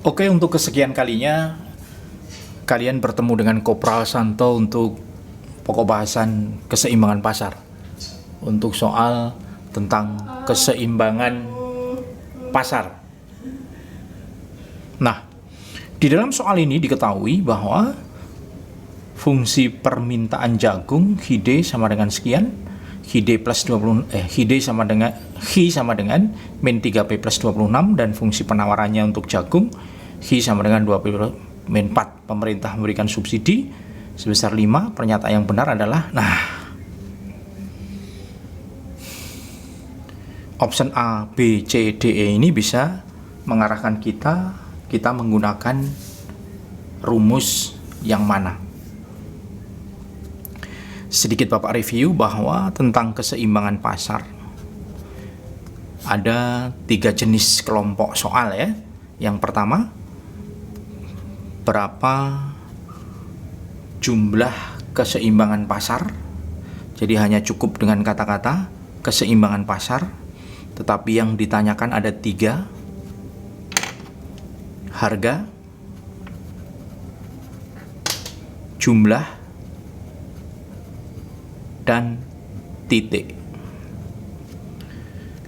Oke, untuk kesekian kalinya kalian bertemu dengan Kopral Santo untuk pokok bahasan keseimbangan pasar. Untuk soal tentang keseimbangan pasar. Nah, di dalam soal ini diketahui bahwa fungsi permintaan jagung HID sama dengan sekian, HID plus 20 HID sama dengan Hi sama dengan min 3P plus 26, dan fungsi penawarannya untuk jagung Hi sama dengan 2P min 4. Pemerintah memberikan subsidi sebesar 5. Pernyataan yang benar adalah option A, B, C, D, E ini bisa mengarahkan kita menggunakan rumus yang mana. Sedikit Bapak review bahwa tentang keseimbangan pasar ada 3 jenis kelompok soal ya. Yang pertama, berapa jumlah keseimbangan pasar. Jadi hanya cukup dengan kata-kata keseimbangan pasar, tetapi yang ditanyakan ada 3: harga, jumlah, dan titik.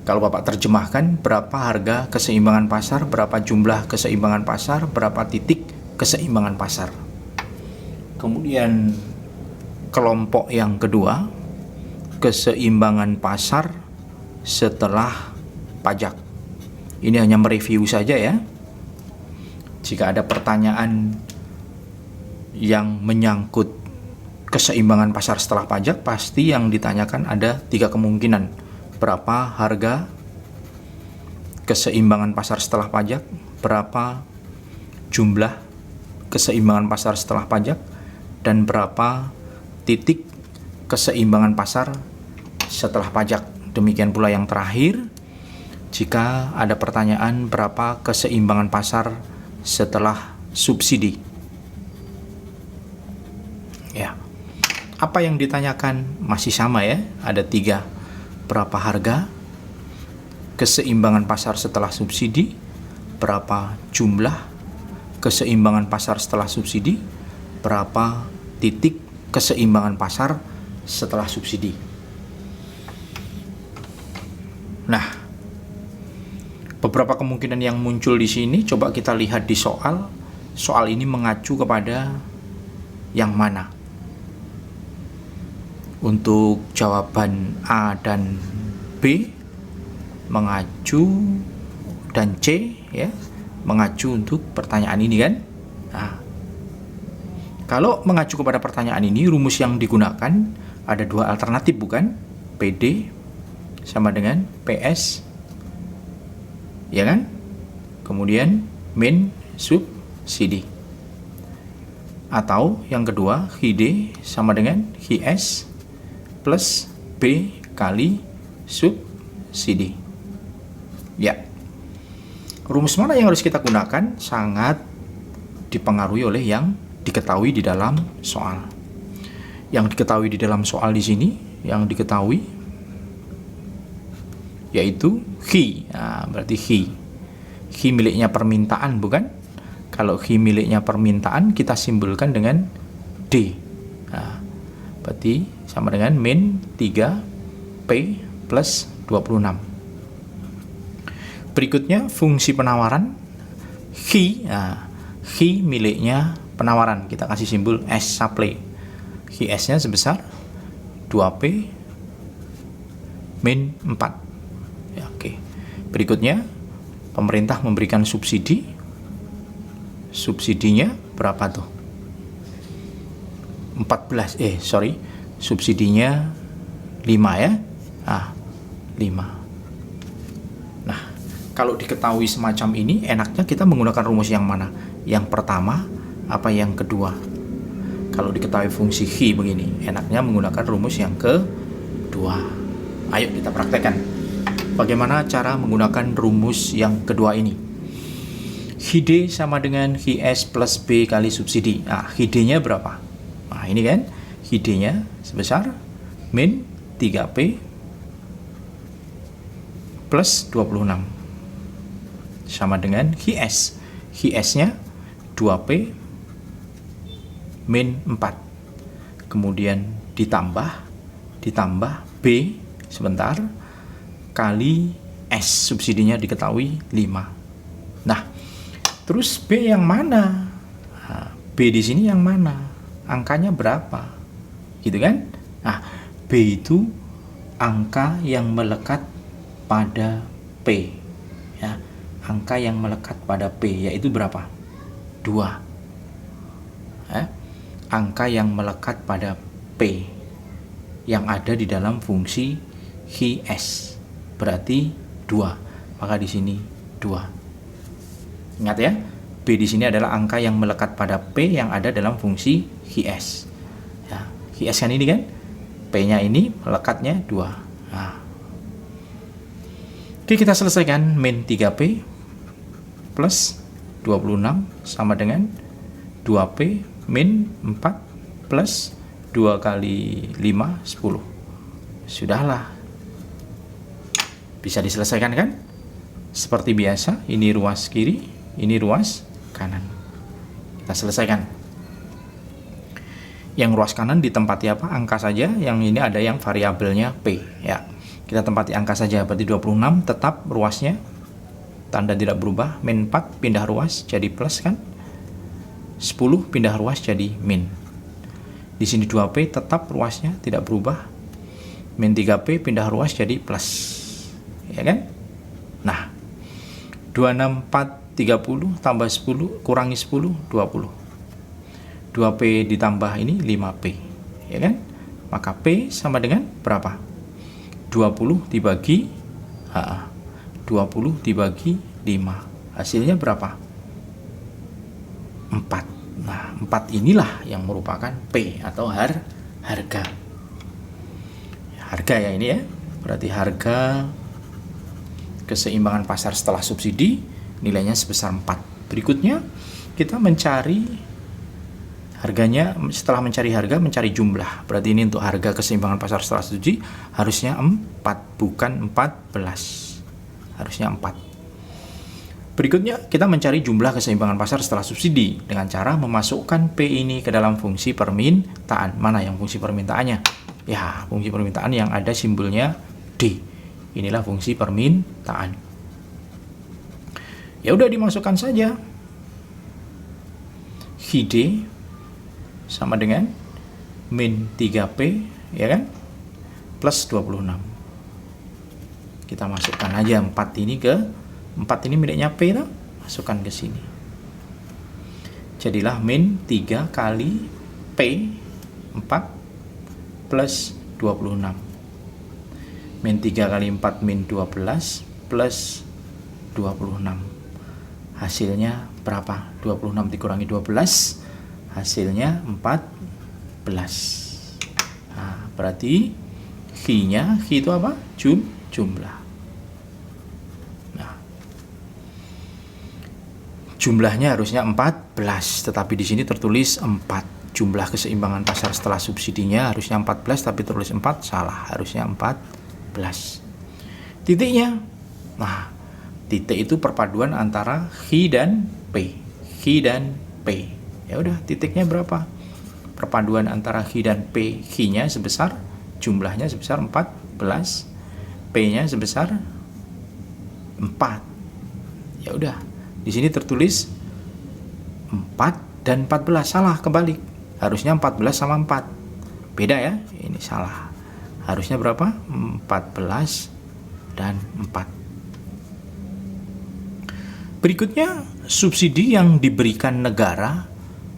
Kalau Bapak terjemahkan, berapa harga keseimbangan pasar, berapa jumlah keseimbangan pasar, berapa titik keseimbangan pasar. Kemudian kelompok yang kedua, keseimbangan pasar setelah pajak. Ini hanya mereview saja ya. Jika ada pertanyaan yang menyangkut keseimbangan pasar setelah pajak, pasti yang ditanyakan ada 3 kemungkinan. Berapa harga keseimbangan pasar setelah pajak, berapa jumlah keseimbangan pasar setelah pajak, dan berapa titik keseimbangan pasar setelah pajak. Demikian pula yang terakhir, jika ada pertanyaan berapa keseimbangan pasar setelah subsidi. Ya. Apa yang ditanyakan masih sama ya, ada 3. Berapa harga keseimbangan pasar setelah subsidi, berapa jumlah keseimbangan pasar setelah subsidi, berapa titik keseimbangan pasar setelah subsidi. Nah, beberapa kemungkinan yang muncul di sini coba kita lihat di soal. Soal ini mengacu kepada yang mana? Untuk jawaban A dan B mengacu, dan C ya mengacu untuk pertanyaan ini kan. Nah, kalau mengacu kepada pertanyaan ini, rumus yang digunakan ada 2 alternatif bukan? PD sama dengan PS, ya kan? Kemudian min subsidi. Atau yang kedua, HID sama dengan HIS plus B kali subsidi. Ya, rumus mana yang harus kita gunakan sangat dipengaruhi oleh yang diketahui di dalam soal. Yang diketahui di dalam soal di sini, yang diketahui yaitu Hi. Nah, berarti Hi miliknya permintaan bukan? Kalau Hi miliknya permintaan, kita simbolkan dengan D. Nah, berarti sama dengan min 3P plus 26. Berikutnya fungsi penawaran Hi. Nah, Hi miliknya penawaran, kita kasih simbol S supply. Hi S nya sebesar 2P min 4 ya, oke. Berikutnya pemerintah memberikan subsidi. Subsidinya berapa tuh? 14 subsidinya 5 ya. 5. Nah, kalau diketahui semacam ini, enaknya kita menggunakan rumus yang mana? Yang pertama apa yang kedua? Kalau diketahui fungsi Hi begini, enaknya menggunakan rumus yang kedua. Ayo kita praktekkan. Bagaimana cara menggunakan rumus yang kedua ini? HID sama dengan HIS plus B kali subsidi. Nah, HID-nya berapa? Nah, ini kan HID-nya sebesar min 3P plus 26 sama dengan HIS. HIS-nya 2P min 4. Kemudian ditambah B sebentar kali S, subsidinya diketahui 5. Nah, terus B yang mana? Nah, B di sini yang mana? Angkanya berapa? Gitu kan? Nah, B itu angka yang melekat pada P. Ya, angka yang melekat pada P yaitu berapa? 2. Angka yang melekat pada P yang ada di dalam fungsi HIS berarti 2. Maka di sini 2. Ingat ya, B di sini adalah angka yang melekat pada P yang ada dalam fungsi HIS. Ya, HIS kan ini kan? P-nya ini melekatnya 2. Nah. Oke, kita selesaikan. Min 3P plus 26 sama dengan 2P min 4 plus 2 kali 5, 10. Sudahlah. Bisa diselesaikan kan? Seperti biasa, ini ruas kiri, ini ruas kanan. Kita selesaikan. Yang ruas kanan ditempati apa? Angka saja. Yang ini ada yang variabelnya P. Ya, kita tempati angka saja. Berarti 26 tetap ruasnya. Tanda tidak berubah. Min 4 pindah ruas jadi plus kan? 10 pindah ruas jadi min. Di sini 2P tetap ruasnya tidak berubah. Min 3P pindah ruas jadi plus. Ya kan? Nah, 26, 4, 30 tambah 10 kurangi 10, 20. 2P ditambah ini 5P. Ya kan? Maka P sama dengan berapa? 20 dibagi 20 dibagi 5. Hasilnya berapa? 4. Nah, 4 inilah yang merupakan P atau harga. Harga ya ini ya. Berarti harga keseimbangan pasar setelah subsidi nilainya sebesar 4. Berikutnya kita mencari harganya. Setelah mencari harga, mencari jumlah. Berarti ini untuk harga keseimbangan pasar setelah subsidi harusnya 4, bukan 14. Harusnya 4. Berikutnya kita mencari jumlah keseimbangan pasar setelah subsidi dengan cara memasukkan P ini ke dalam fungsi permintaan. Mana yang fungsi permintaannya? Ya, fungsi permintaan yang ada simbolnya D. Inilah fungsi permintaan. Ya udah dimasukkan saja. HID sama dengan min 3P ya kan? Plus 26. Kita masukkan aja 4 ini ke 4 ini miliknya P lah, masukkan ke sini. Jadilah min 3 kali P 4 plus 26. Min 3 kali 4 min 12 plus 26. Hasilnya berapa? 26 dikurangi 12, hasilnya 14. Nah, berarti H itu apa? Jumlah. Jumlahnya harusnya 14, tetapi di sini tertulis 4. Jumlah keseimbangan pasar setelah subsidinya harusnya 14, tapi tertulis 4, salah. Harusnya 14. Titiknya. Nah, titik itu perpaduan antara H dan P. H dan P. Ya udah, titiknya berapa? Perpaduan antara H dan P. H-nya sebesar, jumlahnya sebesar 14, P-nya sebesar 4. Ya udah. Di sini tertulis 4 dan 14, salah, kebalik. Harusnya 14 sama 4. Beda ya, ini salah. Harusnya berapa? 14 dan 4. Berikutnya, subsidi yang diberikan negara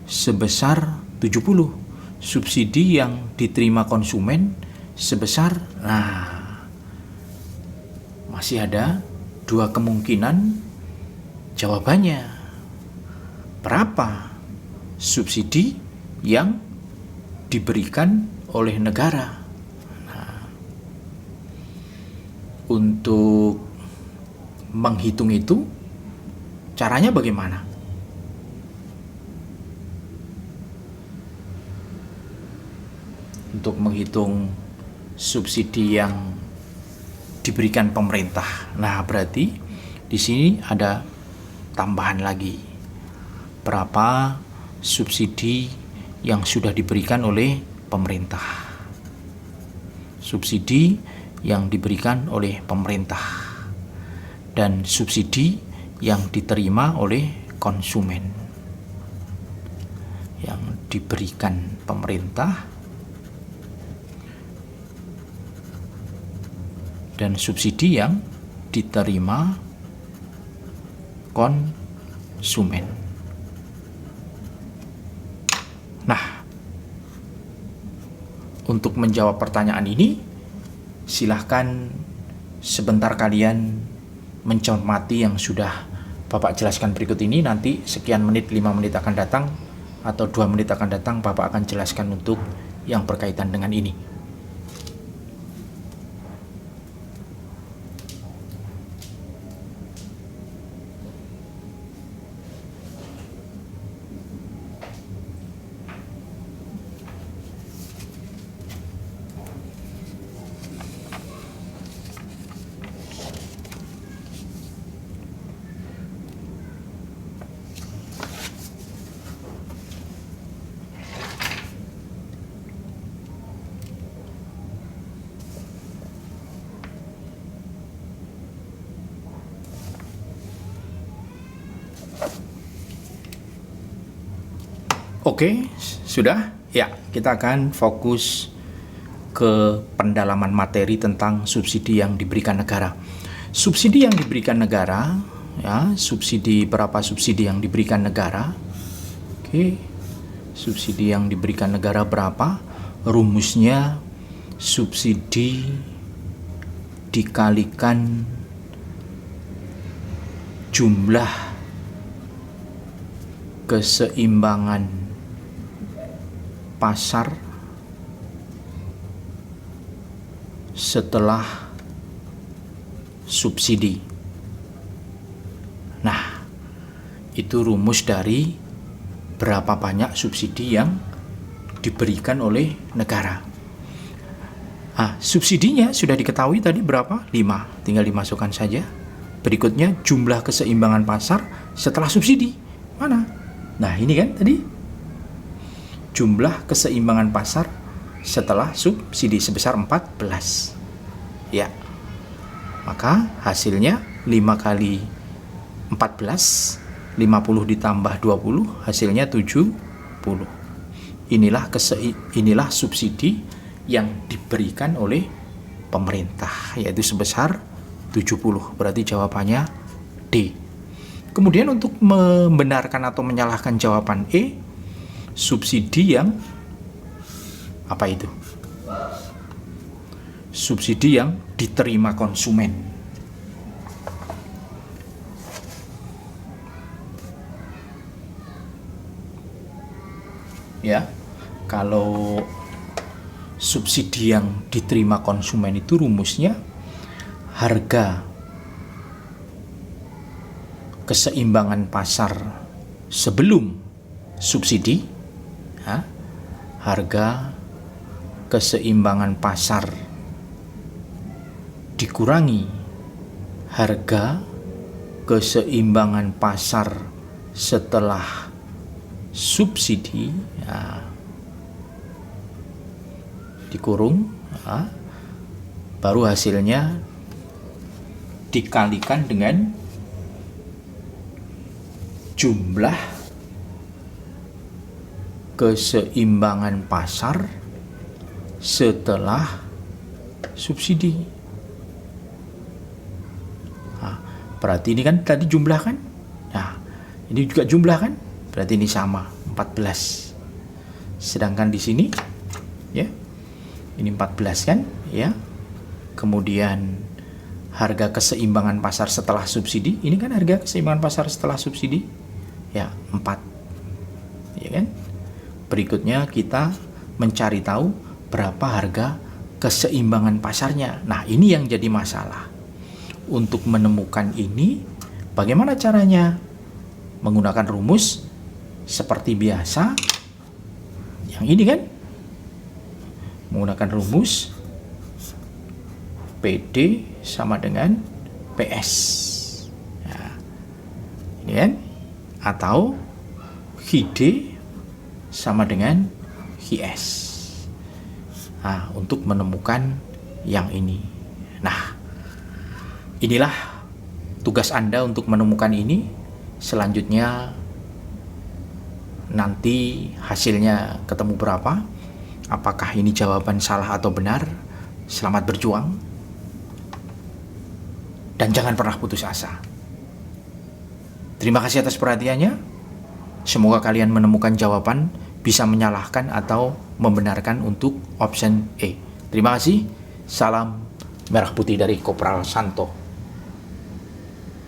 sebesar 70. Subsidi yang diterima konsumen sebesar, nah, masih ada 2 kemungkinan. Jawabannya, berapa subsidi yang diberikan oleh negara? Nah, untuk menghitung itu, caranya bagaimana? Untuk menghitung subsidi yang diberikan pemerintah. Nah, berarti di sini ada tambahan lagi. berapa subsidi yang sudah diberikan oleh pemerintah. Subsidi yang diberikan oleh pemerintah dan subsidi yang diterima oleh konsumen. Yang diberikan pemerintah dan subsidi yang diterima konsumen. Nah, untuk menjawab pertanyaan ini, silahkan sebentar kalian mencermati yang sudah Bapak jelaskan berikut ini. Nanti sekian menit, 5 menit akan datang atau 2 menit akan datang, Bapak akan jelaskan untuk yang berkaitan dengan ini. Oke, sudah? Ya, kita akan fokus ke pendalaman materi tentang subsidi yang diberikan negara. Subsidi yang diberikan negara, ya, subsidi berapa subsidi yang diberikan negara? Oke, subsidi yang diberikan negara berapa? Rumusnya subsidi dikalikan jumlah keseimbangan pasar setelah subsidi. Nah, itu rumus dari berapa banyak subsidi yang diberikan oleh negara. Subsidinya sudah diketahui tadi berapa? 5, tinggal dimasukkan saja. Berikutnya jumlah keseimbangan pasar setelah subsidi. Mana? Nah, ini kan tadi jumlah keseimbangan pasar setelah subsidi sebesar 14. Ya. Maka hasilnya 5 kali 14, 50 ditambah 20, hasilnya 70. Inilah subsidi yang diberikan oleh pemerintah, yaitu sebesar 70. Berarti jawabannya D. Kemudian untuk membenarkan atau menyalahkan jawaban E, subsidi yang apa itu? Subsidi yang diterima konsumen. Ya, kalau subsidi yang diterima konsumen itu rumusnya harga keseimbangan pasar sebelum subsidi, harga keseimbangan pasar dikurangi harga keseimbangan pasar setelah subsidi, dikurung, baru hasilnya dikalikan dengan jumlah keseimbangan pasar setelah subsidi. Berarti ini kan tadi jumlah kan? Nah, ini juga jumlah kan? Berarti ini sama, 14. Sedangkan di sini, ya, ini 14 kan? Ya. Kemudian harga keseimbangan pasar setelah subsidi, ini kan harga keseimbangan pasar setelah subsidi, ya, 4. Ya kan? Berikutnya kita mencari tahu berapa harga keseimbangan pasarnya. Nah, ini yang jadi masalah. Untuk menemukan ini, bagaimana caranya? Menggunakan rumus seperti biasa. Yang ini kan? Menggunakan rumus PD sama dengan PS. Nah, ini kan? Atau Hi D sama dengan Hi S. Nah, untuk menemukan yang ini. Nah, inilah tugas Anda untuk menemukan ini. Selanjutnya nanti hasilnya ketemu berapa? Apakah ini jawaban salah atau benar? Selamat berjuang. Dan jangan pernah putus asa. Terima kasih atas perhatiannya. Semoga kalian menemukan jawaban, bisa menyalahkan atau membenarkan untuk option E. Terima kasih. Salam merah putih dari Kopral Santo.